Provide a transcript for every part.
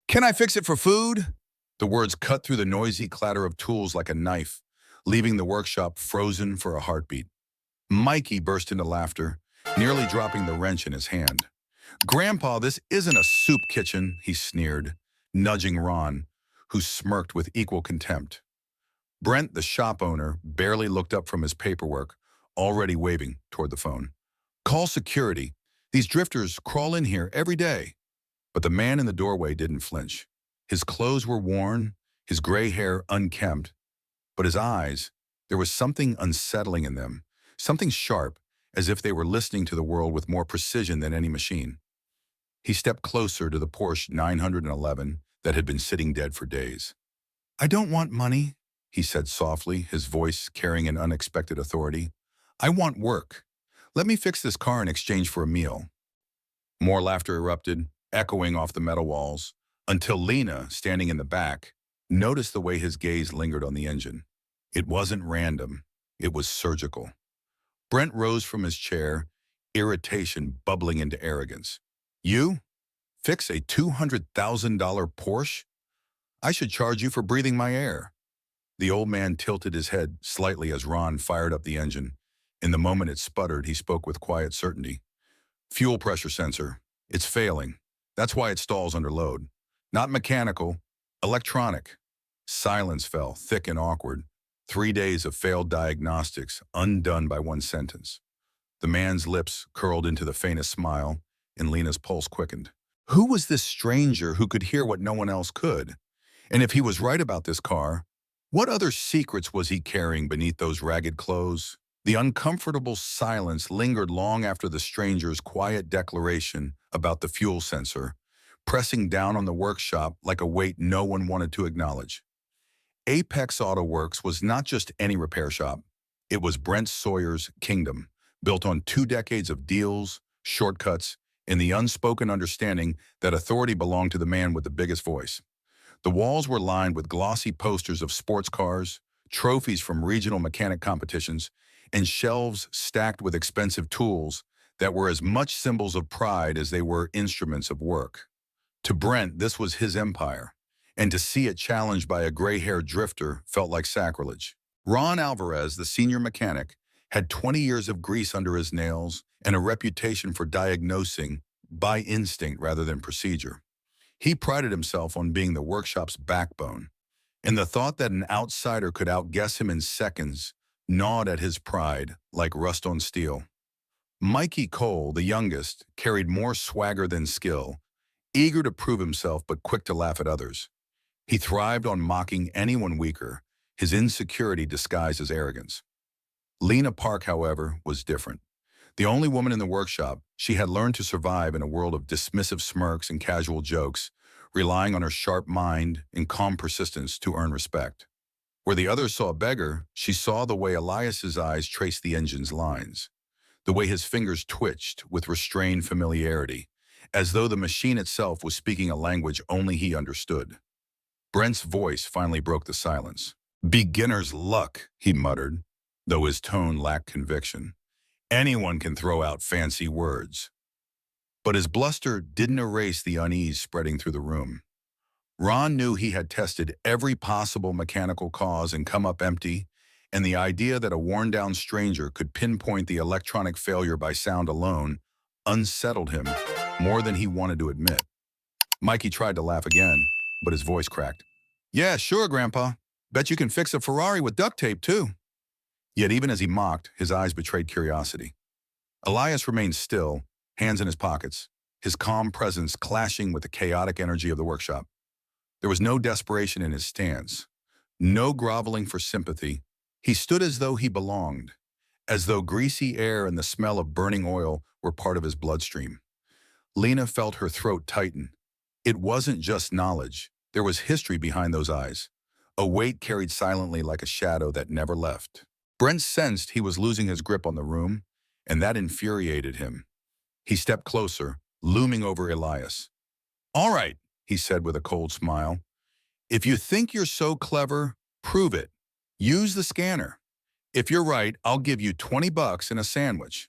Can I fix it for food? The words cut through the noisy clatter of tools like a knife, leaving the workshop frozen for a heartbeat. Mikey burst into laughter, nearly dropping the wrench in his hand. Grandpa, this isn't a soup kitchen, he sneered, nudging Ron, who smirked with equal contempt. Brent, the shop owner, barely looked up from his paperwork, already waving toward the phone. Call security. These drifters crawl in here every day. But the man in the doorway didn't flinch. His clothes were worn, his gray hair unkempt, but his eyes, there was something unsettling in them, something sharp, as if they were listening to the world with more precision than any machine. He stepped closer to the Porsche 911 that had been sitting dead for days. I don't want money, he said softly, his voice carrying an unexpected authority. I want work. Let me fix this car in exchange for a meal. More laughter erupted, echoing off the metal walls, until Lena, standing in the back, noticed the way his gaze lingered on the engine. It wasn't random. It was surgical. Brent rose from his chair, irritation bubbling into arrogance. You? Fix a $200,000 Porsche? I should charge you for breathing my air. The old man tilted his head slightly as Ron fired up the engine. In the moment it sputtered, he spoke with quiet certainty. Fuel pressure sensor. It's failing. That's why it stalls under load. Not mechanical, electronic. Silence fell, thick and awkward. 3 days of failed diagnostics, undone by one sentence. The man's lips curled into the faintest smile, and Lena's pulse quickened. Who was this stranger who could hear what no one else could? And if he was right about this car, what other secrets was he carrying beneath those ragged clothes? The uncomfortable silence lingered long after the stranger's quiet declaration about the fuel sensor, pressing down on the workshop like a weight no one wanted to acknowledge. Apex Auto Works was not just any repair shop. It was Brent Sawyer's kingdom, built on 2 decades of deals, shortcuts, and the unspoken understanding that authority belonged to the man with the biggest voice. The walls were lined with glossy posters of sports cars, trophies from regional mechanic competitions, and shelves stacked with expensive tools that were as much symbols of pride as they were instruments of work. To Brent, this was his empire, and to see it challenged by a gray-haired drifter felt like sacrilege. Ron Alvarez, the senior mechanic, had 20 years of grease under his nails and a reputation for diagnosing by instinct rather than procedure. He prided himself on being the workshop's backbone, and the thought that an outsider could outguess him in seconds gnawed at his pride like rust on steel. Mikey Cole, the youngest, carried more swagger than skill, eager to prove himself but quick to laugh at others. He thrived on mocking anyone weaker, his insecurity disguised as arrogance. Lena Park, however, was different. The only woman in the workshop, she had learned to survive in a world of dismissive smirks and casual jokes, relying on her sharp mind and calm persistence to earn respect. Where the others saw Beggar, she saw the way Elias's eyes traced the engine's lines, the way his fingers twitched with restrained familiarity, as though the machine itself was speaking a language only he understood. Brent's voice finally broke the silence. Beginner's luck, he muttered, though his tone lacked conviction. Anyone can throw out fancy words. But his bluster didn't erase the unease spreading through the room. Ron knew he had tested every possible mechanical cause and come up empty, and the idea that a worn-down stranger could pinpoint the electronic failure by sound alone unsettled him more than he wanted to admit. Mikey tried to laugh again, but his voice cracked. Yeah, sure, Grandpa. Bet you can fix a Ferrari with duct tape, too. Yet even as he mocked, his eyes betrayed curiosity. Elias remained still, hands in his pockets, his calm presence clashing with the chaotic energy of the workshop. There was no desperation in his stance, no groveling for sympathy. He stood as though he belonged, as though greasy air and the smell of burning oil were part of his bloodstream. Lena felt her throat tighten. It wasn't just knowledge. There was history behind those eyes, a weight carried silently like a shadow that never left. Brent sensed he was losing his grip on the room, and that infuriated him. He stepped closer, looming over Elias. All right, he said with a cold smile. If you think you're so clever, prove it. Use the scanner. If you're right, I'll give you $20 and a sandwich.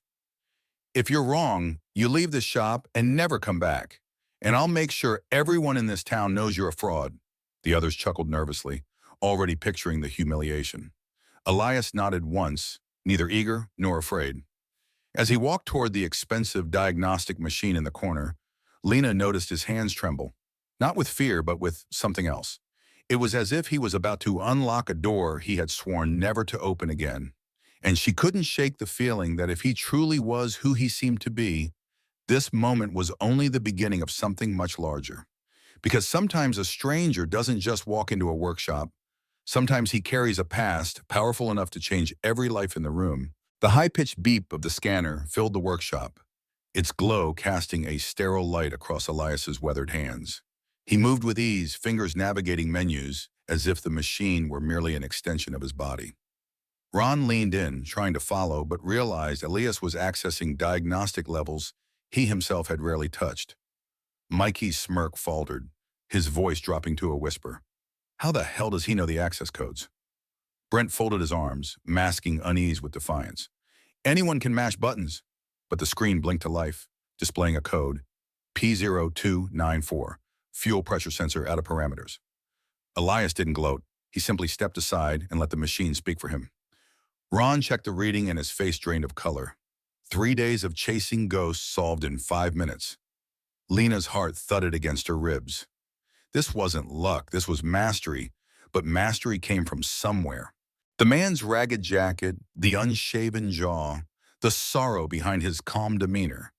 If you're wrong, you leave the shop and never come back. And I'll make sure everyone in this town knows you're a fraud. The others chuckled nervously, already picturing the humiliation. Elias nodded once, neither eager nor afraid. As he walked toward the expensive diagnostic machine in the corner, Lena noticed his hands tremble, not with fear, but with something else. It was as if he was about to unlock a door he had sworn never to open again. And she couldn't shake the feeling that if he truly was who he seemed to be, this moment was only the beginning of something much larger. Because sometimes a stranger doesn't just walk into a workshop. Sometimes he carries a past powerful enough to change every life in the room. The high-pitched beep of the scanner filled the workshop, its glow casting a sterile light across Elias's weathered hands. He moved with ease, fingers navigating menus, as if the machine were merely an extension of his body. Ron leaned in, trying to follow, but realized Elias was accessing diagnostic levels he himself had rarely touched. Mikey's smirk faltered, his voice dropping to a whisper. How the hell does he know the access codes? Brent folded his arms, masking unease with defiance. Anyone can mash buttons, but the screen blinked to life, displaying a code, P0294, fuel pressure sensor out of parameters. Elias didn't gloat. He simply stepped aside and let the machine speak for him. Ron checked the reading and his face drained of color. 3 days of chasing ghosts solved in 5 minutes. Lena's heart thudded against her ribs. This wasn't luck, this was mastery, but mastery came from somewhere. The man's ragged jacket, the unshaven jaw, the sorrow behind his calm demeanor.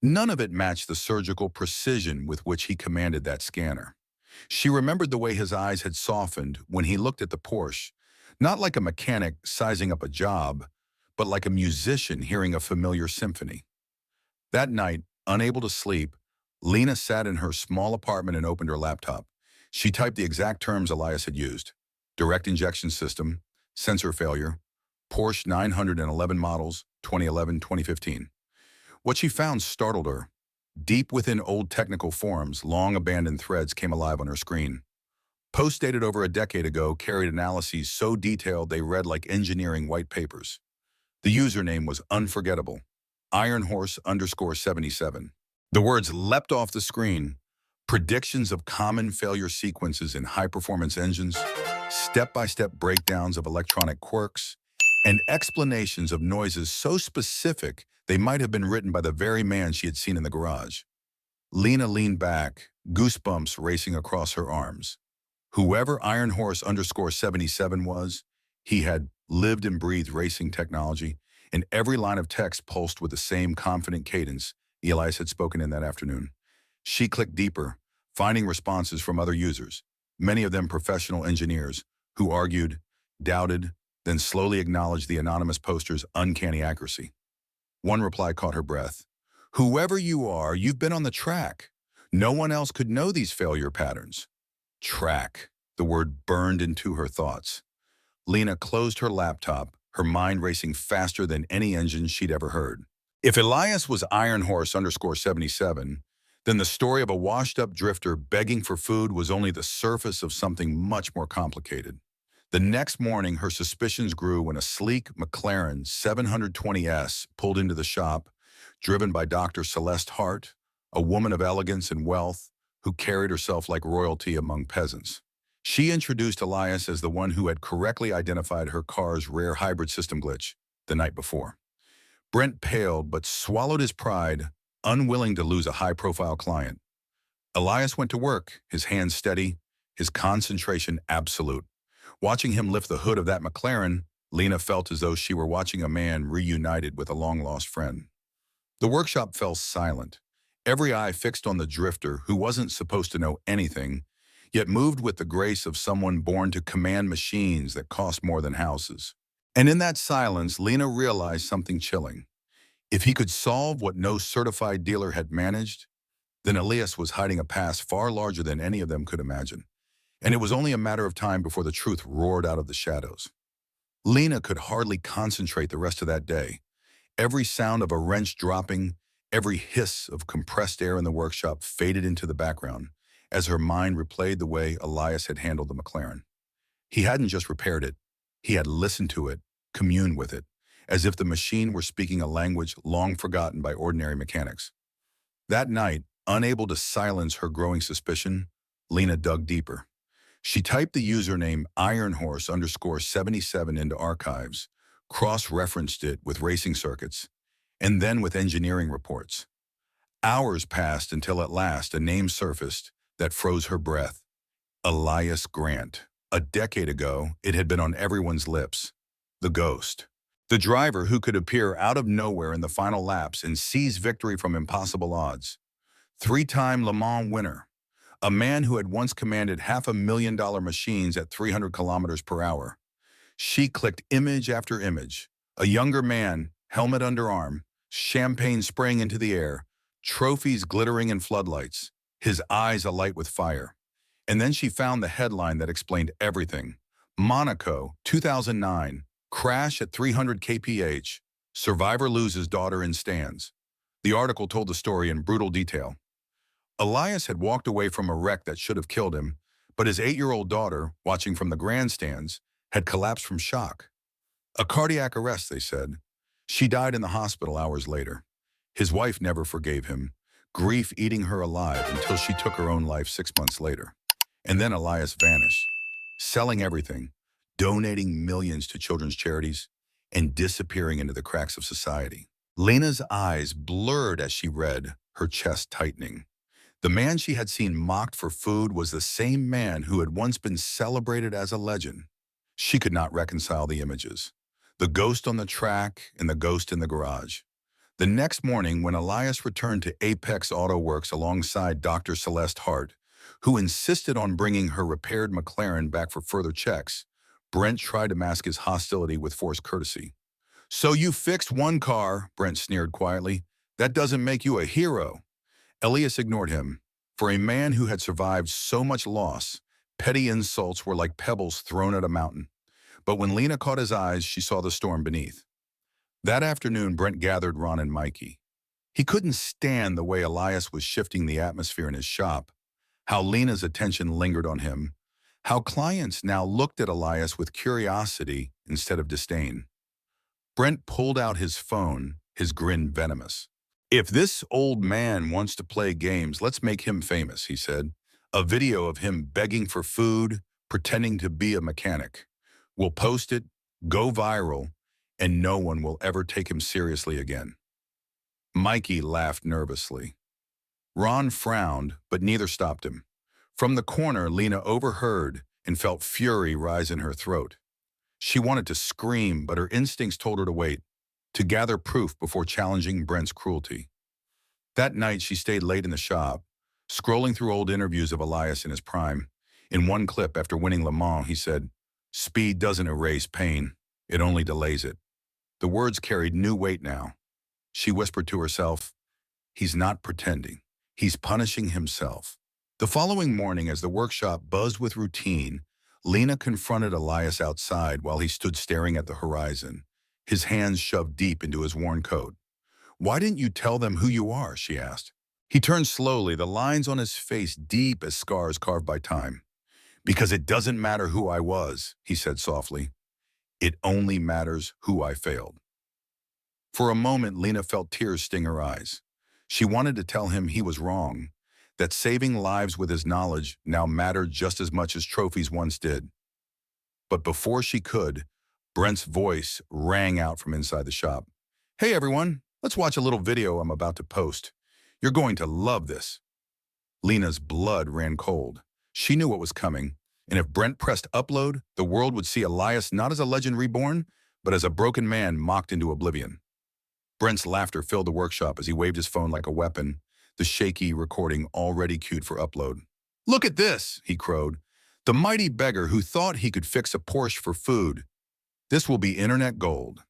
None of it matched the surgical precision with which he commanded that scanner. She remembered the way his eyes had softened when he looked at the Porsche, not like a mechanic sizing up a job, but like a musician hearing a familiar symphony. That night, unable to sleep, Lena sat in her small apartment and opened her laptop. She typed the exact terms Elias had used. Direct injection system, sensor failure, Porsche 911 models, 2011-2015. What she found startled her. Deep within old technical forms, long-abandoned threads came alive on her screen. Posts dated over a decade ago carried analyses so detailed they read like engineering white papers. The username was unforgettable, Ironhorse_77. The words leapt off the screen, predictions of common failure sequences in high-performance engines, step-by-step breakdowns of electronic quirks, and explanations of noises so specific they might have been written by the very man she had seen in the garage. Lena leaned back, goosebumps racing across her arms. Whoever Ironhorse_77 was, he had lived and breathed racing technology, and every line of text pulsed with the same confident cadence Elias had spoken in that afternoon. She clicked deeper, finding responses from other users, many of them professional engineers, who argued, doubted, then slowly acknowledged the anonymous poster's uncanny accuracy. One reply caught her breath. Whoever you are, you've been on the track. No one else could know these failure patterns. Track. The word burned into her thoughts. Lena closed her laptop, her mind racing faster than any engine she'd ever heard. If Elias was Ironhorse_77, then the story of a washed-up drifter begging for food was only the surface of something much more complicated. The next morning, her suspicions grew when a sleek McLaren 720S pulled into the shop, driven by Dr. Celeste Hart, a woman of elegance and wealth who carried herself like royalty among peasants. She introduced Elias as the one who had correctly identified her car's rare hybrid system glitch the night before. Brent paled but swallowed his pride, unwilling to lose a high-profile client. Elias went to work, his hands steady, his concentration absolute. Watching him lift the hood of that McLaren, Lena felt as though she were watching a man reunited with a long-lost friend. The workshop fell silent, every eye fixed on the drifter who wasn't supposed to know anything, yet moved with the grace of someone born to command machines that cost more than houses. And in that silence, Lena realized something chilling. If he could solve what no certified dealer had managed, then Elias was hiding a past far larger than any of them could imagine. And it was only a matter of time before the truth roared out of the shadows. Lena could hardly concentrate the rest of that day. Every sound of a wrench dropping, every hiss of compressed air in the workshop faded into the background as her mind replayed the way Elias had handled the McLaren. He hadn't just repaired it, he had listened to it, communed with it, as if the machine were speaking a language long forgotten by ordinary mechanics. That night, Unable to silence her growing suspicion, Lena dug deeper. She typed the username ironhorse_77 into archives, cross-referenced it with racing circuits, and then with engineering reports. Hours passed until at last a name surfaced that froze her breath. Elias Grant. A decade ago, it had been on everyone's lips. The ghost. The driver who could appear out of nowhere in the final laps and seize victory from impossible odds. Three-time Le Mans winner. A man who had once commanded $500,000 machines at 300 kilometers per hour. She clicked image after image. A younger man, helmet under arm, champagne spraying into the air, trophies glittering in floodlights, his eyes alight with fire. And then she found the headline that explained everything. Monaco, 2009, crash at 300 kph. Survivor loses daughter in stands. The article told the story in brutal detail. Elias had walked away from a wreck that should have killed him, but his 8-year-old daughter, watching from the grandstands, had collapsed from shock. A cardiac arrest, they said. She died in the hospital hours later. His wife never forgave him, grief eating her alive until she took her own life 6 months later. And then Elias vanished, selling everything, donating millions to children's charities, and disappearing into the cracks of society. Lena's eyes blurred as she read, her chest tightening. The man she had seen mocked for food was the same man who had once been celebrated as a legend. She could not reconcile the images. The ghost on the track and the ghost in the garage. The next morning, when Elias returned to Apex Auto Works alongside Dr. Celeste Hart, who insisted on bringing her repaired McLaren back for further checks, Brent tried to mask his hostility with forced courtesy. "So you fixed one car," Brent sneered quietly. "That doesn't make you a hero." Elias ignored him. For a man who had survived so much loss, petty insults were like pebbles thrown at a mountain. But when Lena caught his eyes, she saw the storm beneath. That afternoon, Brent gathered Ron and Mikey. He couldn't stand the way Elias was shifting the atmosphere in his shop, how Lena's attention lingered on him, how clients now looked at Elias with curiosity instead of disdain. Brent pulled out his phone, his grin venomous. "If this old man wants to play games, let's make him famous," he said. "A video of him begging for food, pretending to be a mechanic. We'll post it, go viral, and no one will ever take him seriously again." Mikey laughed nervously. Ron frowned, but neither stopped him. From the corner, Lena overheard and felt fury rise in her throat. She wanted to scream, but her instincts told her to wait, to gather proof before challenging Brent's cruelty. That night, she stayed late in the shop, scrolling through old interviews of Elias in his prime. In one clip after winning Le Mans, he said, "Speed doesn't erase pain, it only delays it." The words carried new weight now. She whispered to herself, "He's not pretending. He's punishing himself." The following morning, as the workshop buzzed with routine, Lena confronted Elias outside while he stood staring at the horizon, his hands shoved deep into his worn coat. "Why didn't you tell them who you are?" she asked. He turned slowly, the lines on his face deep as scars carved by time. "Because it doesn't matter who I was," he said softly. "It only matters who I failed." For a moment, Lena felt tears sting her eyes. She wanted to tell him he was wrong, that saving lives with his knowledge now mattered just as much as trophies once did. But before she could, Brent's voice rang out from inside the shop. "Hey everyone, let's watch a little video I'm about to post. You're going to love this." Lena's blood ran cold. She knew what was coming, and if Brent pressed upload, the world would see Elias not as a legend reborn, but as a broken man mocked into oblivion. Brent's laughter filled the workshop as he waved his phone like a weapon, the shaky recording already queued for upload. "Look at this," he crowed. "The mighty beggar who thought he could fix a Porsche for food. This will be internet gold."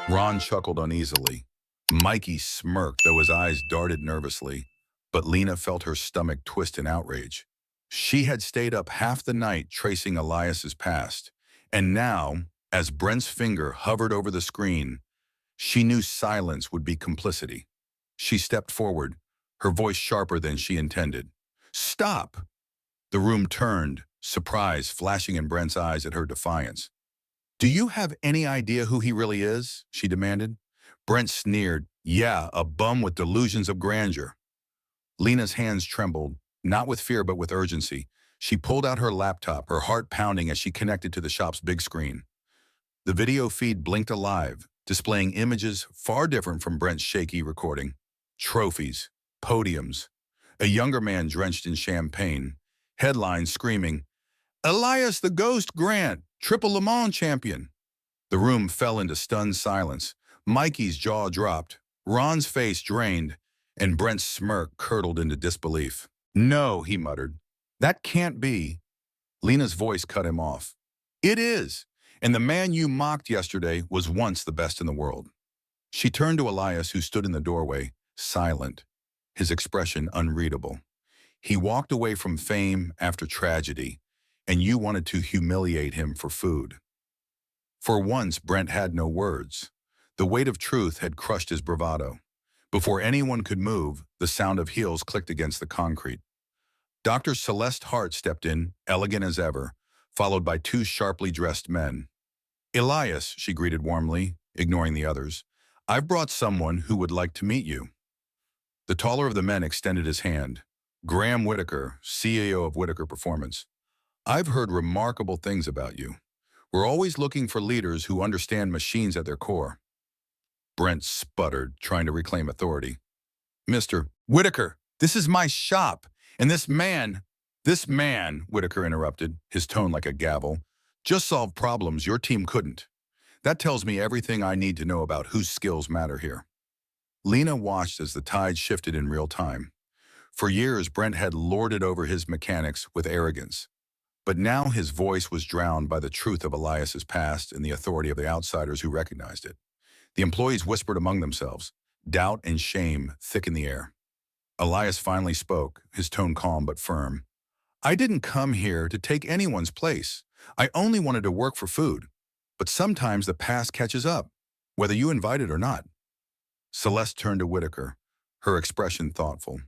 Ron chuckled uneasily. Mikey smirked, though his eyes darted nervously, but Lena felt her stomach twist in outrage. She had stayed up half the night tracing Elias's past, and now, as Brent's finger hovered over the screen, she knew silence would be complicity. She stepped forward, her voice sharper than she intended. "Stop!" The room turned, surprise flashing in Brent's eyes at her defiance. "Do you have any idea who he really is?" she demanded. Brent sneered. "Yeah, a bum with delusions of grandeur." Lena's hands trembled, not with fear but with urgency. She pulled out her laptop, her heart pounding as she connected to the shop's big screen. The video feed blinked alive, displaying images far different from Brent's shaky recording. Trophies, podiums, a younger man drenched in champagne, headlines screaming, "Elias the Ghost Grant, triple Le Mans champion." The room fell into stunned silence. Mikey's jaw dropped, Ron's face drained, and Brent's smirk curdled into disbelief. "No," he muttered. "That can't be." Lena's voice cut him off. "It is, and the man you mocked yesterday was once the best in the world." She turned to Elias, who stood in the doorway, silent, his expression unreadable. "He walked away from fame after tragedy, and you wanted to humiliate him for food." For once, Brent had no words. The weight of truth had crushed his bravado. Before anyone could move, the sound of heels clicked against the concrete. Dr. Celeste Hart stepped in, elegant as ever, followed by two sharply dressed men. "Elias," she greeted warmly, ignoring the others, "I've brought someone who would like to meet you." The taller of the men extended his hand. "Graham Whitaker, CEO of Whitaker Performance. I've heard remarkable things about you. We're always looking for leaders who understand machines at their core." Brent sputtered, trying to reclaim authority. "Mr. Whitaker, this is my shop, and this man, Whitaker interrupted, his tone like a gavel, just solved problems your team couldn't. That tells me everything I need to know about whose skills matter here." Lena watched as the tide shifted in real time. For years, Brent had lorded over his mechanics with arrogance. But now his voice was drowned by the truth of Elias's past and the authority of the outsiders who recognized it. The employees whispered among themselves. Doubt and shame thick in the air. Elias finally spoke, his tone calm but firm. "I didn't come here to take anyone's place. I only wanted to work for food. But sometimes the past catches up, whether you invite it or not." Celeste turned to Whitaker, her expression thoughtful.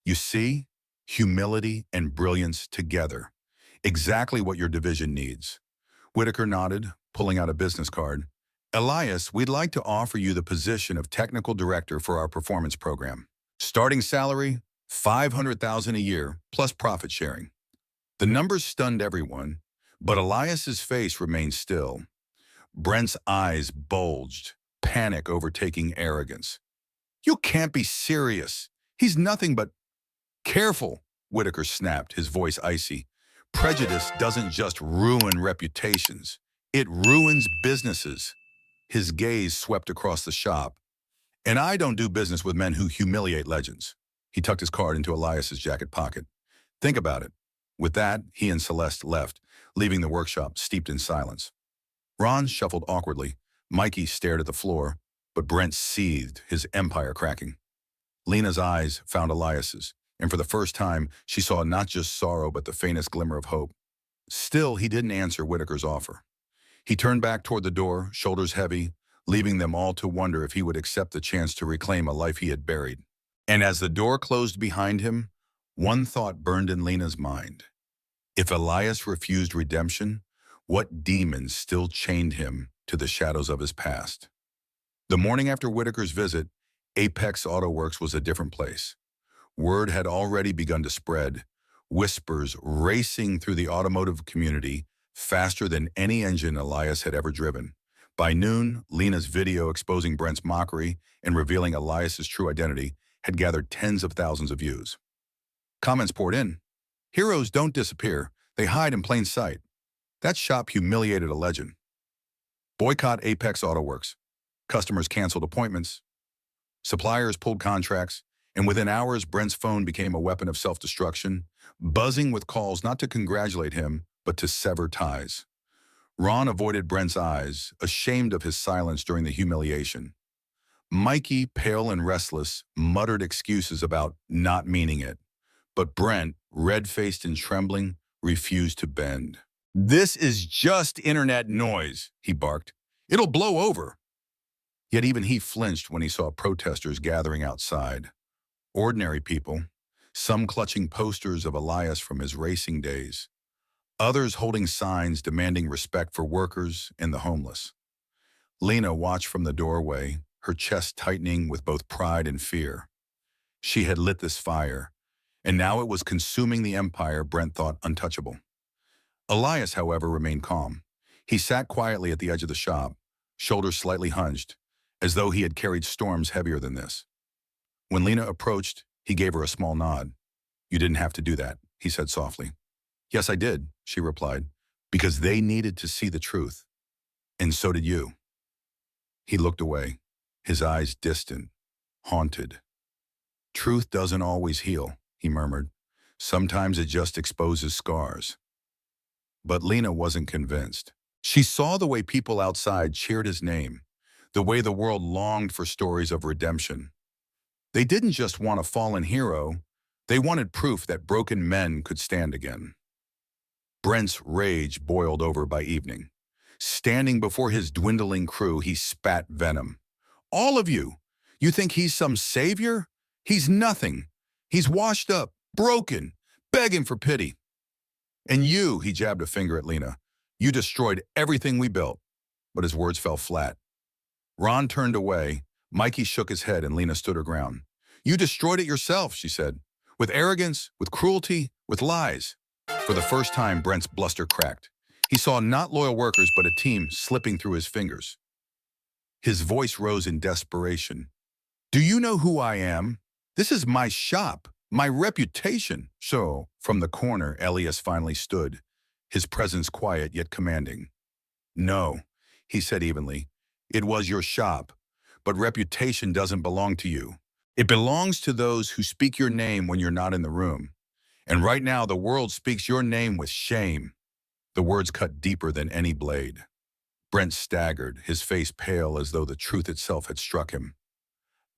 "You see, humility and brilliance together. Exactly what your division needs." Whitaker nodded, pulling out a business card. "Elias, we'd like to offer you the position of technical director for our performance program. Starting salary, $500,000 a year, plus profit sharing." The numbers stunned everyone, but Elias's face remained still. Brent's eyes bulged, panic overtaking arrogance. "You can't be serious. He's nothing but—" "Careful," Whitaker snapped, his voice icy. "Prejudice doesn't just ruin reputations. It ruins businesses." His gaze swept across the shop. "And I don't do business with men who humiliate legends." He tucked his card into Elias's jacket pocket. "Think about it." With that, he and Celeste left, leaving the workshop steeped in silence. Ron shuffled awkwardly. Mikey stared at the floor, but Brent seethed, his empire cracking. Lena's eyes found Elias's, and for the first time, she saw not just sorrow but the faintest glimmer of hope. Still, he didn't answer Whitaker's offer. He turned back toward the door, shoulders heavy, leaving them all to wonder if he would accept the chance to reclaim a life he had buried. And as the door closed behind him, one thought burned in Lena's mind. If Elias refused redemption, what demons still chained him to the shadows of his past? The morning after Whitaker's visit, Apex Auto Works was a different place. Word had already begun to spread, whispers racing through the automotive community faster than any engine Elias had ever driven. By noon, Lena's video exposing Brent's mockery and revealing Elias's true identity had gathered tens of thousands of views. Comments poured in. "Heroes don't disappear. They hide in plain sight. That shop humiliated a legend." "Boycott Apex Auto Works." Customers canceled appointments. Suppliers pulled contracts. And within hours, Brent's phone became a weapon of self-destruction, buzzing with calls not to congratulate him, but to sever ties. Ron avoided Brent's eyes, ashamed of his silence during the humiliation. Mikey, pale and restless, muttered excuses about not meaning it. But Brent, red-faced and trembling, refused to bend. "This is just internet noise," he barked. "It'll blow over." Yet even he flinched when he saw protesters gathering outside. Ordinary people, some clutching posters of Elias from his racing days, others holding signs demanding respect for workers and the homeless. Lena watched from the doorway, her chest tightening with both pride and fear. She had lit this fire, and now it was consuming the empire Brent thought untouchable. Elias, however, remained calm. He sat quietly at the edge of the shop, shoulders slightly hunched, as though he had carried storms heavier than this. When Lena approached, he gave her a small nod. "You didn't have to do that," he said softly. "Yes, I did," she replied, "because they needed to see the truth. And so did you." He looked away, his eyes distant, haunted. "Truth doesn't always heal," he murmured. "Sometimes it just exposes scars." But Lena wasn't convinced. She saw the way people outside cheered his name, the way the world longed for stories of redemption. They didn't just want a fallen hero, they wanted proof that broken men could stand again. Brent's rage boiled over by evening. Standing before his dwindling crew, he spat venom. "All of you! You think he's some savior? He's nothing. He's washed up, broken, begging for pity. And you," he jabbed a finger at Lena, "you destroyed everything we built." But his words fell flat. Ron turned away. Mikey shook his head and Lena stood her ground. "You destroyed it yourself," she said. "With arrogance, with cruelty, with lies." For the first time, Brent's bluster cracked. He saw not loyal workers, but a team slipping through his fingers. His voice rose in desperation. "Do you know who I am? This is my shop, my reputation." So, from the corner, Elias finally stood, his presence quiet yet commanding. "No," he said evenly, "it was your shop, but reputation doesn't belong to you. It belongs to those who speak your name when you're not in the room. And right now, the world speaks your name with shame." The words cut deeper than any blade. Brent staggered, his face pale as though the truth itself had struck him.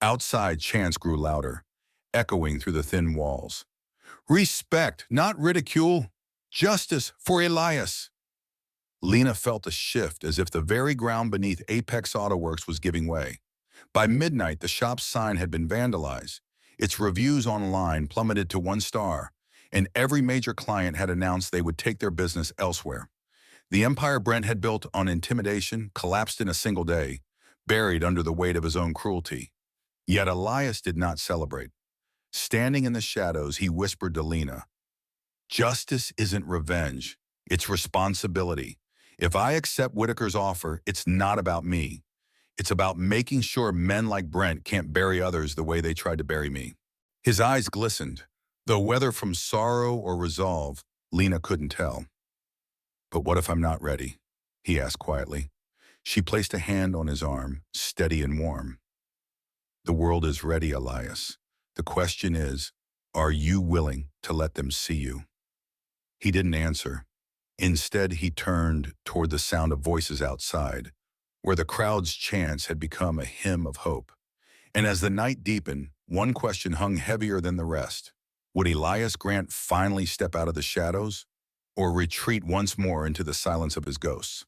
Outside, chants grew louder, echoing through the thin walls. "Respect, not ridicule. Justice for Elias." Lena felt a shift, as if the very ground beneath Apex Auto Works was giving way. By midnight, the shop's sign had been vandalized. Its reviews online plummeted to 1 star, and every major client had announced they would take their business elsewhere. The empire Brent had built on intimidation collapsed in a single day, buried under the weight of his own cruelty. Yet Elias did not celebrate. Standing in the shadows, he whispered to Lena, "Justice isn't revenge, it's responsibility. If I accept Whitaker's offer, it's not about me. It's about making sure men like Brent can't bury others the way they tried to bury me." His eyes glistened, though whether from sorrow or resolve, Lena couldn't tell. "But what if I'm not ready?" he asked quietly. She placed a hand on his arm, steady and warm. "The world is ready, Elias. The question is, are you willing to let them see you?" He didn't answer. Instead, he turned toward the sound of voices outside, where the crowd's chants had become a hymn of hope. And as the night deepened, one question hung heavier than the rest. Would Elias Grant finally step out of the shadows, or retreat once more into the silence of his ghosts?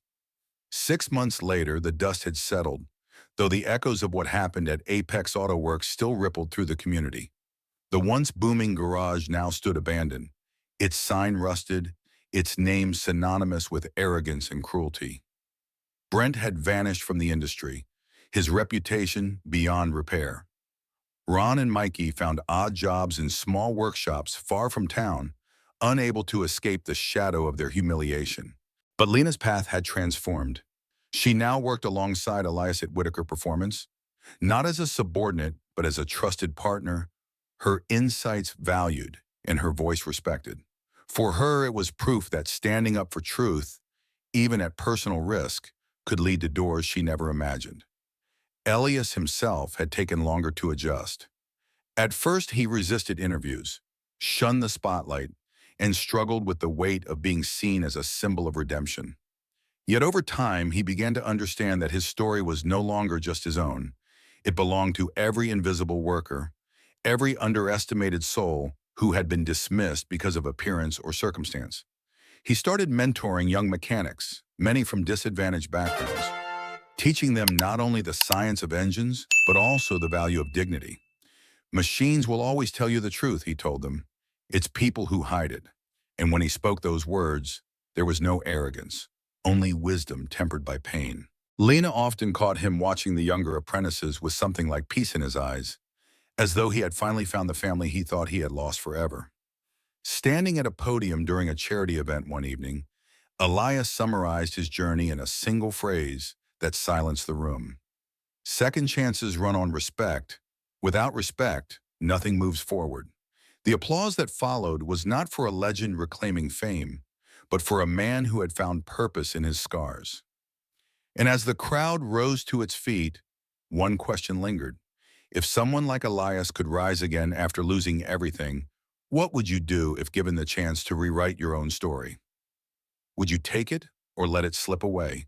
6 months later, the dust had settled, though the echoes of what happened at Apex Auto Works still rippled through the community. The once booming garage now stood abandoned, its sign rusted, its name synonymous with arrogance and cruelty. Brent had vanished from the industry, his reputation beyond repair. Ron and Mikey found odd jobs in small workshops far from town, unable to escape the shadow of their humiliation. But Lena's path had transformed. She now worked alongside Elias at Whitaker Performance, not as a subordinate, but as a trusted partner, her insights valued and her voice respected. For her, it was proof that standing up for truth, even at personal risk, could lead to doors she never imagined. Elias himself had taken longer to adjust. At first, he resisted interviews, shunned the spotlight, and struggled with the weight of being seen as a symbol of redemption. Yet over time, he began to understand that his story was no longer just his own. It belonged to every invisible worker, every underestimated soul who had been dismissed because of appearance or circumstance. He started mentoring young mechanics, many from disadvantaged backgrounds, teaching them not only the science of engines, but also the value of dignity. "Machines will always tell you the truth," he told them. "It's people who hide it." And when he spoke those words, there was no arrogance, only wisdom tempered by pain. Lena often caught him watching the younger apprentices with something like peace in his eyes, as though he had finally found the family he thought he had lost forever. Standing at a podium during a charity event one evening, Elias summarized his journey in a single phrase that silenced the room. Second chances run on respect. Without respect, nothing moves forward. The applause that followed was not for a legend reclaiming fame, but for a man who had found purpose in his scars. And as the crowd rose to its feet, one question lingered. If someone like Elias could rise again after losing everything, what would you do if given the chance to rewrite your own story? Would you take it or let it slip away?